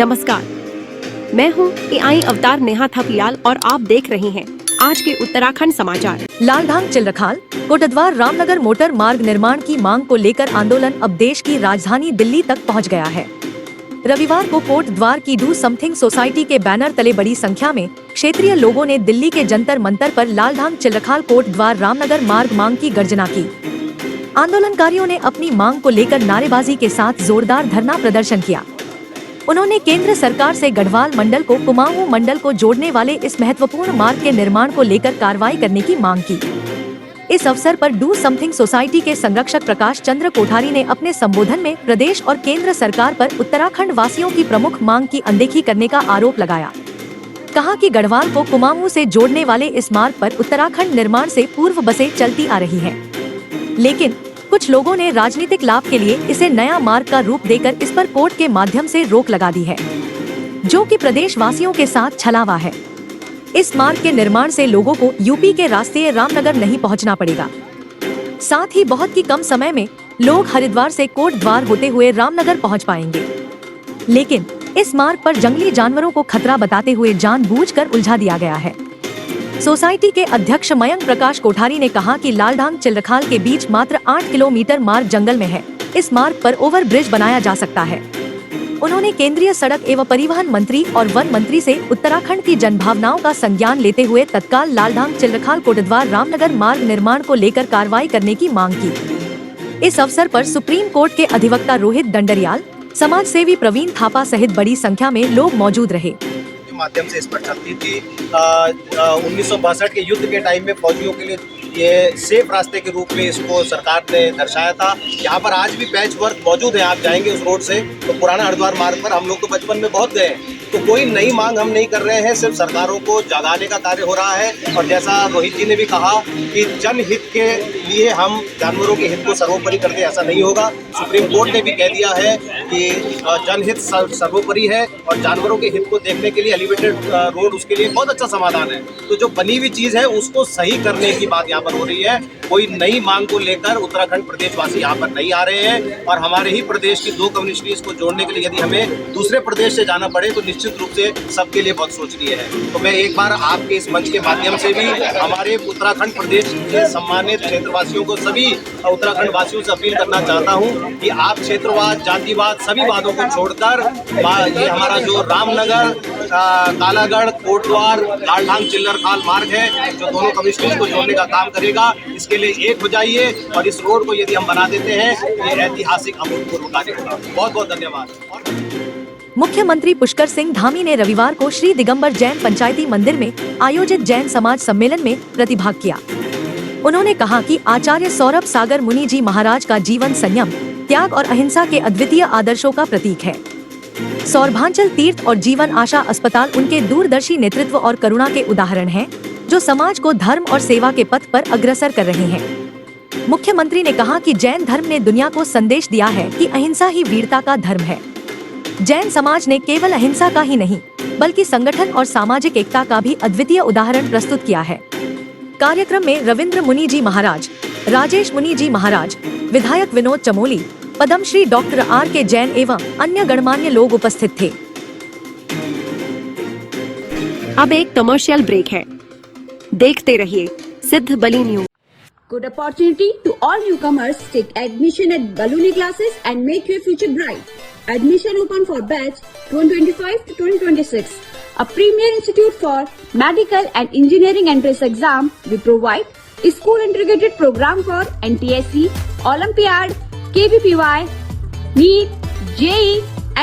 नमस्कार, मैं हूँ AI अवतार नेहा थपलियाल और आप देख रहे हैं आज के उत्तराखंड समाचार। लालढांग चिल्रखाल कोटद्वार रामनगर मोटर मार्ग निर्माण की मांग को लेकर आंदोलन अब देश की राजधानी दिल्ली तक पहुंच गया है। रविवार को कोटद्वार की डू समथिंग सोसाइटी के बैनर तले बड़ी संख्या में क्षेत्रीय लोगों ने दिल्ली के जंतर मंतर पर लालढांग चिल्रखाल कोटद्वार रामनगर मार्ग मांग की गर्जना की। आंदोलनकारियों ने अपनी मांग को लेकर नारेबाजी के साथ जोरदार धरना प्रदर्शन किया। उन्होंने केंद्र सरकार से गढ़वाल मंडल को कुमाऊं मंडल को जोड़ने वाले इस महत्वपूर्ण मार्ग के निर्माण को लेकर कार्रवाई करने की मांग की। इस अवसर पर डू समथिंग सोसाइटी के संरक्षक प्रकाश चंद्र कोठारी ने अपने संबोधन में प्रदेश और केंद्र सरकार पर उत्तराखंड वासियों की प्रमुख मांग की अनदेखी करने का आरोप लगाया। कहा कि गढ़वाल को कुमाऊं से जोड़ने वाले इस मार्ग पर उत्तराखंड निर्माण से पूर्व बसें चलती आ रही हैं। लेकिन कुछ लोगों ने राजनीतिक लाभ के लिए इसे नया मार्ग का रूप देकर इस पर कोर्ट के माध्यम से रोक लगा दी है, जो कि प्रदेश वासियों के साथ छलावा है। इस मार्ग के निर्माण से लोगों को यूपी के रास्ते रामनगर नहीं पहुंचना पड़ेगा। साथ ही बहुत ही कम समय में लोग हरिद्वार से कोटद्वार होते हुए रामनगर पहुंच पाएंगे। लेकिन इस मार्ग पर जंगली जानवरों को खतरा बताते हुए जानबूझकर उलझा दिया गया है। सोसाइटी के अध्यक्ष मयंक प्रकाश कोठारी ने कहा कि लालढांग चिल्रखाल के बीच मात्र 8 किलोमीटर मार्ग जंगल में है। इस मार्ग पर ओवर ब्रिज बनाया जा सकता है। उन्होंने केंद्रीय सड़क एवं परिवहन मंत्री और वन मंत्री से उत्तराखंड की जनभावनाओं का संज्ञान लेते हुए तत्काल लालढांग चिल्रखाल कोटद्वार रामनगर मार्ग निर्माण को लेकर कार्रवाई करने की मांग की। इस अवसर पर सुप्रीम कोर्ट के अधिवक्ता रोहित दंडरियाल, समाज सेवी प्रवीण थापा सहित बड़ी संख्या में लोग मौजूद रहे। माध्यम से इस पर चलती थी। 1962 के युद्ध के टाइम में फौजियों के लिए ये सेफ रास्ते के रूप में इसको सरकार ने दर्शाया था। यहाँ पर आज भी पैच वर्क मौजूद है। आप जाएंगे उस रोड से तो पुराना हरिद्वार मार्ग पर हम लोग तो बचपन में बहुत गए हैं। तो कोई नई मांग हम नहीं कर रहे हैं, सिर्फ सरकारों को जगाने का कार्य हो रहा है। और जैसा रोहित जी ने भी कहा कि जनहित के लिए हम जानवरों के हित को सर्वोपरि करते, ऐसा नहीं होगा। सुप्रीम कोर्ट ने भी कह दिया है कि जनहित सर्वोपरि है और जानवरों के हित को देखने के लिए एलिवेटेड रोड उसके लिए बहुत अच्छा समाधान है। तो जो बनी हुई चीज़ है उसको सही करने की बात यहाँ पर हो रही है। कोई नई मांग को लेकर उत्तराखंड प्रदेशवासी यहाँ पर नहीं आ रहे हैं। और हमारे ही प्रदेश की 2 कम्युनिटीज़ को जोड़ने के लिए यदि हमें दूसरे प्रदेश से जाना पड़े तो निश्चित रूप से सबके लिए बहुत सोचनीय है। तो मैं एक बार आपके इस मंच के माध्यम से भी हमारे उत्तराखंड प्रदेश के सम्मानित क्षेत्रवासियों को, सभी उत्तराखंड वासियों से अपील करना चाहता हूँ कि आप क्षेत्रवाद, जातिवाद, सभी वादों को छोड़कर ये हमारा जो रामनगर, कालागढ़, कोटद्वार, लालढांग चिल्रखाल मार्ग है जो दोनों कम्युनिटीज को जोड़ने का काम करेगा, इसके लिए एक हो जाइए। और इस रोड को यदि हम बना देते हैं ये ऐतिहासिक अभूतपूर्व कार्य होगा। बहुत बहुत धन्यवाद। मुख्यमंत्री पुष्कर सिंह धामी ने रविवार को श्री दिगंबर जैन पंचायती मंदिर में आयोजित जैन समाज सम्मेलन में प्रतिभाग किया। उन्होंने कहा कि आचार्य सौरभ सागर मुनि जी महाराज का जीवन संयम, त्याग और अहिंसा के अद्वितीय आदर्शों का प्रतीक है। सौरभांचल तीर्थ और जीवन आशा अस्पताल उनके दूरदर्शी नेतृत्व और करुणा के उदाहरण हैं, जो समाज को धर्म और सेवा के पथ पर अग्रसर कर रहे हैं। मुख्यमंत्री ने कहा कि जैन धर्म ने दुनिया को संदेश दिया है कि अहिंसा ही वीरता का धर्म है। जैन समाज ने केवल अहिंसा का ही नहीं बल्कि संगठन और सामाजिक एकता का भी अद्वितीय उदाहरण प्रस्तुत किया है। कार्यक्रम में रविंद्र मुनि जी महाराज, राजेश मुनि जी महाराज, विधायक विनोद चमोली, पद्मश्री डॉक्टर R.K. जैन एवं अन्य गणमान्य लोग उपस्थित थे। अब एक कमर्शियल ब्रेक है, देखते रहिए सिद्ध बली news. Good opportunity to all newcomers. Take admission at Baluni classes and make your future bright. Admission open for batch 2025 to 2026. A premier institute for medical and engineering entrance exam. We provide a school integrated program for NTSC, Olympiad, KVPY, NEET, JEE,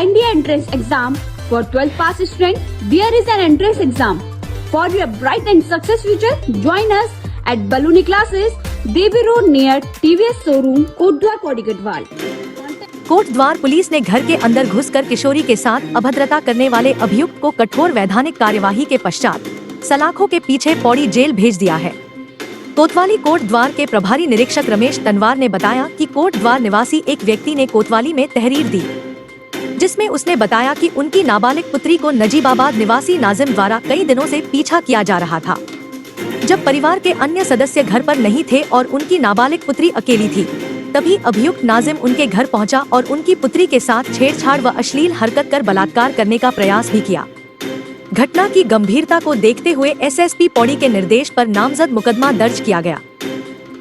NDA entrance exam. For 12th pass student, there is an entrance exam. For your bright and success future, join us at Baluni classes, Devi road near TVS showroom, Kotdwar, Pauri Garhwal. Kotdwar police ने घर के अंदर घुसकर किशोरी के साथ अभद्रता करने वाले अभियुक्त को कठोर वैधानिक कार्यवाही के पश्चात सलाखों के पीछे पौड़ी जेल भेज दिया है। कोतवाली कोटद्वार के प्रभारी निरीक्षक रमेश तनवार ने बताया कि कोटद्वार निवासी एक व्यक्ति ने कोतवाली में तहरीर दी, जिसमें उसने बताया कि उनकी नाबालिग पुत्री को नजीबाबाद निवासी नाजिम द्वारा कई दिनों से पीछा किया जा रहा था। जब परिवार के अन्य सदस्य घर पर नहीं थे और उनकी नाबालिग पुत्री अकेली थी, तभी अभियुक्त नाजिम उनके घर पहुंचा और उनकी पुत्री के साथ छेड़छाड़ व अश्लील हरकत कर बलात्कार करने का प्रयास भी किया। घटना की गंभीरता को देखते हुए एसएसपी पौड़ी के निर्देश पर नामजद मुकदमा दर्ज किया गया।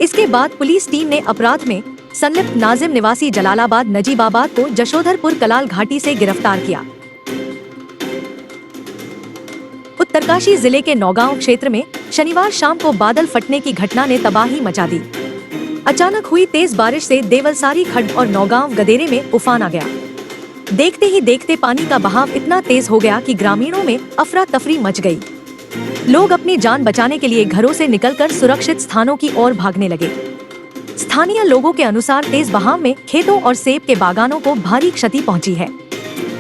इसके बाद पुलिस टीम ने अपराध में संलिप्त नाजिम निवासी जलालाबाद नजीबाबाद को जशोधरपुर कलाल घाटी से गिरफ्तार किया। उत्तरकाशी जिले के नौगांव क्षेत्र में शनिवार शाम को बादल फटने की घटना ने तबाही मचा दी। अचानक हुई तेज बारिश से देवलसारी खड्ड और नौगांव गदेरे में उफान आ गया। देखते ही देखते पानी का बहाव इतना तेज हो गया कि ग्रामीणों में अफरा तफरी मच गई। लोग अपनी जान बचाने के लिए घरों से निकलकर सुरक्षित स्थानों की ओर भागने लगे। स्थानीय लोगों के अनुसार तेज बहाव में खेतों और सेब के बागानों को भारी क्षति पहुंची है।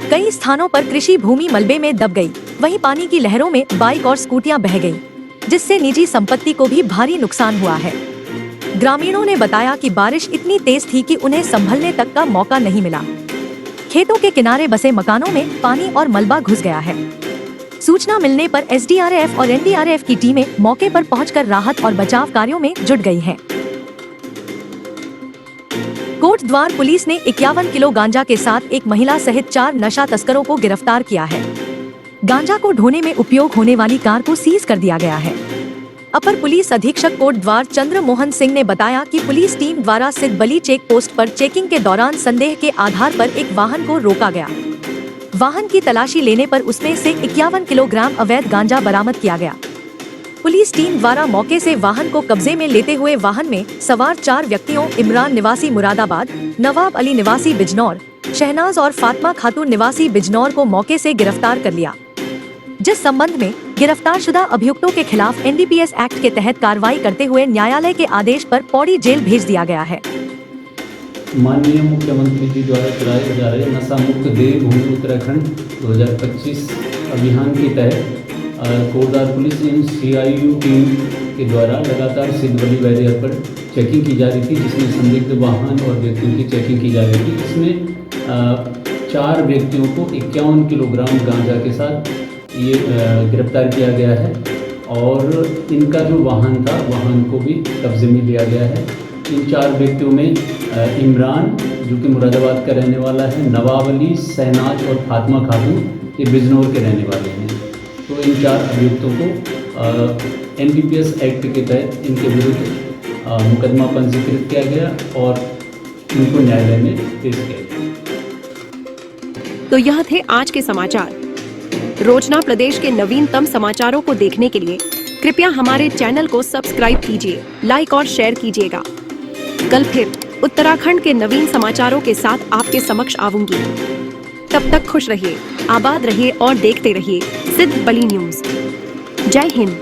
कई स्थानों पर कृषि भूमि मलबे में दब गई। वहीं पानी की लहरों में बाइक और स्कूटियां बह गईं, जिससे निजी संपत्ति को भी भारी नुकसान हुआ है। ग्रामीणों ने बताया कि बारिश इतनी तेज थी कि उन्हें संभलने तक का मौका नहीं मिला। खेतों के किनारे बसे मकानों में पानी और मलबा घुस गया है। सूचना मिलने पर एसडीआरएफ और एनडीआरएफ की टीमें मौके पर पहुंचकर राहत और बचाव कार्यों में जुट गई हैं। कोटद्वार पुलिस ने 51 किलो गांजा के साथ एक महिला सहित 4 नशा तस्करों को गिरफ्तार किया है। गांजा को ढोने में उपयोग होने वाली कार को सीज कर दिया गया है। अपर पुलिस अधीक्षक कोटद्वार चंद्र मोहन सिंह ने बताया कि पुलिस टीम द्वारा सिद्धबली चेक पोस्ट पर चेकिंग के दौरान संदेह के आधार पर एक वाहन को रोका गया। वाहन की तलाशी लेने पर उसमें से 51 किलोग्राम अवैध गांजा बरामद किया गया। पुलिस टीम द्वारा मौके से वाहन को कब्जे में लेते हुए वाहन में सवार 4 व्यक्तियों इमरान निवासी मुरादाबाद, नवाब अली निवासी बिजनौर, शहनाज और फातिमा खातून निवासी बिजनौर को मौके से गिरफ्तार कर लिया, जिस संबंध में गिरफ्तार शुदा अभियुक्तों के खिलाफ एनडीपीएस एक्ट के तहत कार्रवाई करते हुए न्यायालय के आदेश पर पौड़ी जेल भेज दिया गया है। माननीय मुख्यमंत्री जी द्वारा चलाए जा रहे नशा मुक्त देवभूमि उत्तराखंड 2025 अभियान के तहत कोटद्वार पुलिस एवं सीआईयू टीम के द्वारा लगातार सिद्धबली बैरियर पर चेकिंग की जा रही थी, जिसमें संदिग्ध वाहन और व्यक्तियों की चेकिंग की जा रही थी। इसमें 4 व्यक्तियों को 51 किलोग्राम गांजा के साथ ये गिरफ्तार किया गया है और इनका जो वाहन था वाहन को भी कब्जे में लिया गया है। इन 4 व्यक्तियों में इमरान जो कि मुरादाबाद का रहने वाला है, नवाब अली, शहनाज और फातिमा खातून ये बिजनौर के रहने वाले हैं। तो इन 4 अभियुक्तों को एनडीपीएस एक्ट के तहत इनके विरुद्ध मुकदमा पंजीकृत किया गया और इनको न्यायालय में पेश किया गया। तो यह थे आज के समाचार। रोजना प्रदेश के नवीनतम समाचारों को देखने के लिए कृपया हमारे चैनल को सब्सक्राइब कीजिए, लाइक और शेयर कीजिएगा। कल फिर उत्तराखंड के नवीन समाचारों के साथ आपके समक्ष आऊंगी। तब तक खुश रहिए, आबाद रहिए और देखते रहिए सिद्धबली न्यूज। जय हिंद।